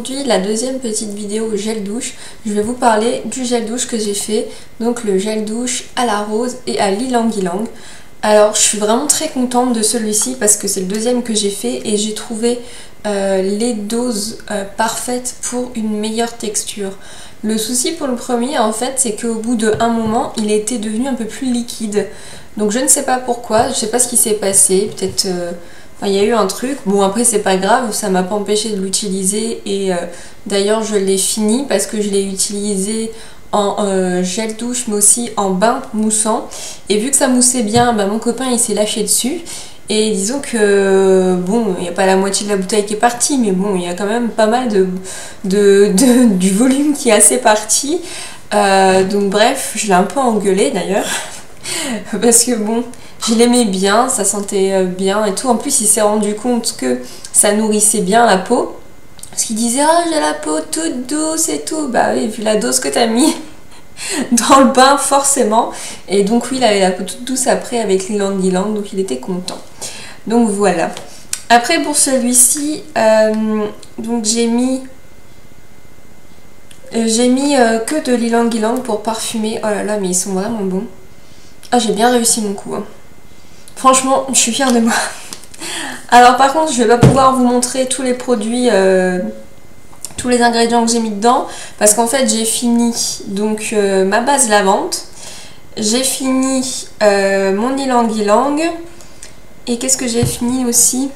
aujourd'hui la deuxième petite vidéo gel douche. Je vais vous parler du gel douche que j'ai fait, donc le gel douche à la rose et à l'ylang-ylang. Alors je suis vraiment très contente de celui-ci parce que c'est le deuxième que j'ai fait et j'ai trouvé les doses parfaites pour une meilleure texture. Le souci pour le premier en fait c'est qu'au bout d'un moment il était devenu un peu plus liquide. Donc je ne sais pas pourquoi, je sais pas ce qui s'est passé, peut-être... il y a eu un truc, bon après c'est pas grave, ça m'a pas empêché de l'utiliser et d'ailleurs je l'ai fini parce que je l'ai utilisé en gel douche mais aussi en bain moussant et vu que ça moussait bien, mon copain il s'est lâché dessus et disons que bon, il n'y a pas la moitié de la bouteille qui est partie mais bon, il y a quand même pas mal du volume qui est assez parti, donc bref, je l'ai un peu engueulé d'ailleurs parce que bon, je l'aimais bien, ça sentait bien et tout. En plus, il s'est rendu compte que ça nourrissait bien la peau. Parce qu'il disait « Ah, j'ai la peau toute douce et tout ». Bah oui, vu la dose que t'as mis dans le bain, forcément. Et donc oui, il avait la peau toute douce après avec l'ylang-ylang, donc il était content. Donc voilà. Après, pour celui-ci, donc j'ai mis que de l'ylang-ylang pour parfumer. Oh là là, mais ils sont vraiment bons. Ah, j'ai bien réussi mon coup, hein. Franchement, je suis fière de moi. Alors par contre, je vais pas pouvoir vous montrer tous les produits, tous les ingrédients que j'ai mis dedans, parce qu'en fait j'ai fini donc ma base lavande, j'ai fini mon ylang-ylang, et qu'est-ce que j'ai fini aussi?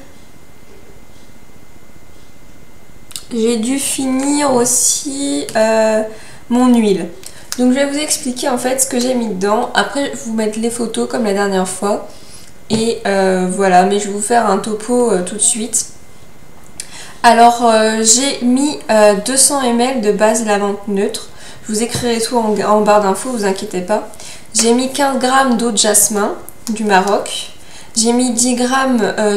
J'ai dû finir aussi mon huile. Donc je vais vous expliquer en fait ce que j'ai mis dedans. Après je vais vous mettre les photos comme la dernière fois. Et voilà, mais je vais vous faire un topo tout de suite. Alors j'ai mis 200 ml de base lavande neutre. Je vous écrirai tout en barre d'infos, vous inquiétez pas. J'ai mis 15 g d'eau de jasmin du Maroc. J'ai mis 10 g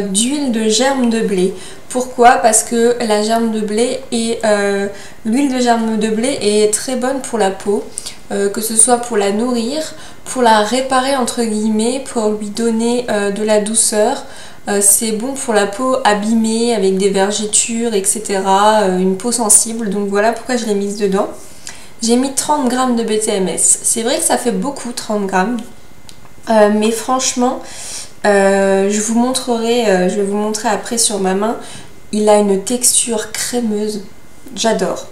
d'huile de germe de blé. Pourquoi? Parce que la germe de blé et l'huile de germe de blé est très bonne pour la peau, que ce soit pour la nourrir, pour la réparer entre guillemets, pour lui donner de la douceur. C'est bon pour la peau abîmée avec des vergetures, etc. Une peau sensible, donc voilà pourquoi je l'ai mise dedans. J'ai mis 30 g de BTMS. C'est vrai que ça fait beaucoup 30 g, mais franchement... je vais vous montrer après sur ma main. Il a une texture crémeuse, j'adore.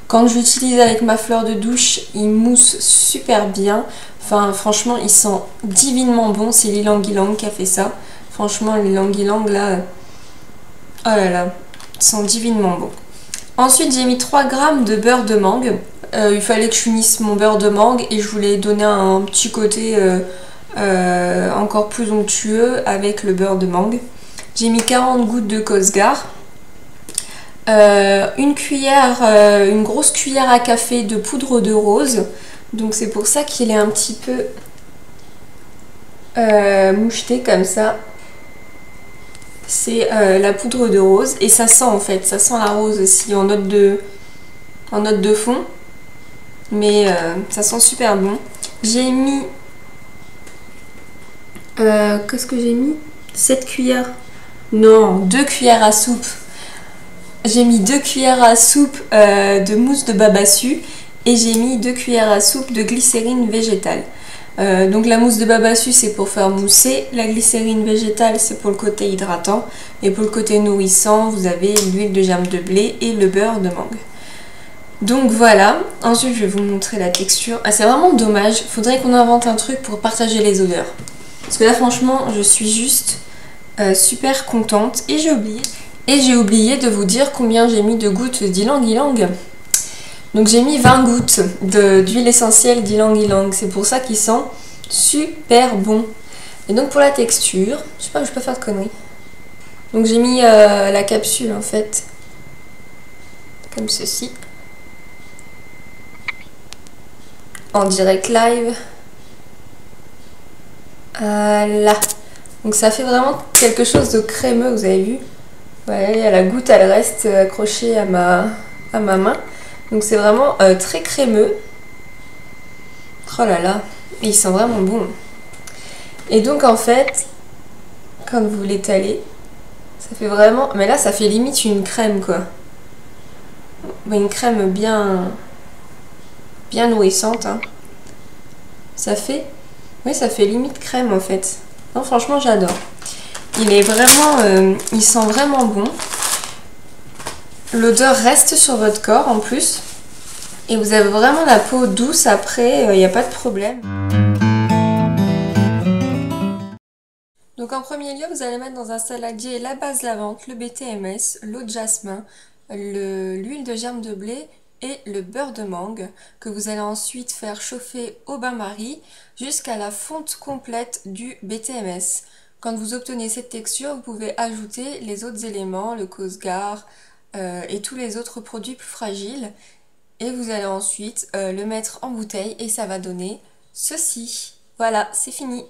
Quand je l'utilise avec ma fleur de douche, il mousse super bien. Enfin franchement il sent divinement bon, c'est l'ylang-ylang qui a fait ça. Franchement l'ylang-ylang là, oh là là, il sent divinement bon. Ensuite j'ai mis 3 g de beurre de mangue. Il fallait que je finisse mon beurre de mangue et je voulais donner un petit côté... encore plus onctueux avec le beurre de mangue. J'ai mis 40 gouttes de Cosgar, une grosse cuillère à café de poudre de rose, donc c'est pour ça qu'il est un petit peu moucheté comme ça. C'est la poudre de rose et ça sent en fait, ça sent la rose aussi en note de fond, mais ça sent super bon. J'ai mis qu'est-ce que j'ai mis? 7 cuillères. Non, 2 cuillères à soupe. J'ai mis 2 cuillères à soupe de mousse de babassu et j'ai mis 2 cuillères à soupe de glycérine végétale. Donc la mousse de babassu c'est pour faire mousser, la glycérine végétale c'est pour le côté hydratant et pour le côté nourrissant vous avez l'huile de germe de blé et le beurre de mangue. Donc voilà, ensuite je vais vous montrer la texture. Ah, c'est vraiment dommage, faudrait qu'on invente un truc pour partager les odeurs. Parce que là franchement je suis juste super contente et j'ai oublié de vous dire combien j'ai mis de gouttes d'ylang-ylang. Donc j'ai mis 20 gouttes d'huile essentielle d'ylang-ylang, c'est pour ça qu'il sent super bon. Et donc pour la texture, je sais pas, je peux pas faire de conneries. Donc j'ai mis la capsule en fait, comme ceci, en direct live. Là, donc ça fait vraiment quelque chose de crémeux, vous avez vu. Voilà, la goutte elle reste accrochée à ma main, donc c'est vraiment très crémeux. Oh là là, il sent vraiment bon. Et donc en fait, quand vous l'étalez, ça fait vraiment, mais là ça fait limite une crème quoi. une crème bien nourrissante. Hein. Ça fait, oui, ça fait limite crème en fait. Non, franchement, j'adore. Il est vraiment, il sent vraiment bon. L'odeur reste sur votre corps en plus. Et vous avez vraiment la peau douce après, il n'y a pas de problème. Donc en premier lieu, vous allez mettre dans un saladier la base lavande, le BTMS, l'eau de jasmin, l'huile de germe de blé et le beurre de mangue que vous allez ensuite faire chauffer au bain-marie jusqu'à la fonte complète du BTMS. Quand vous obtenez cette texture, vous pouvez ajouter les autres éléments, le Cosgar et tous les autres produits plus fragiles. Et vous allez ensuite le mettre en bouteille et ça va donner ceci. Voilà, c'est fini.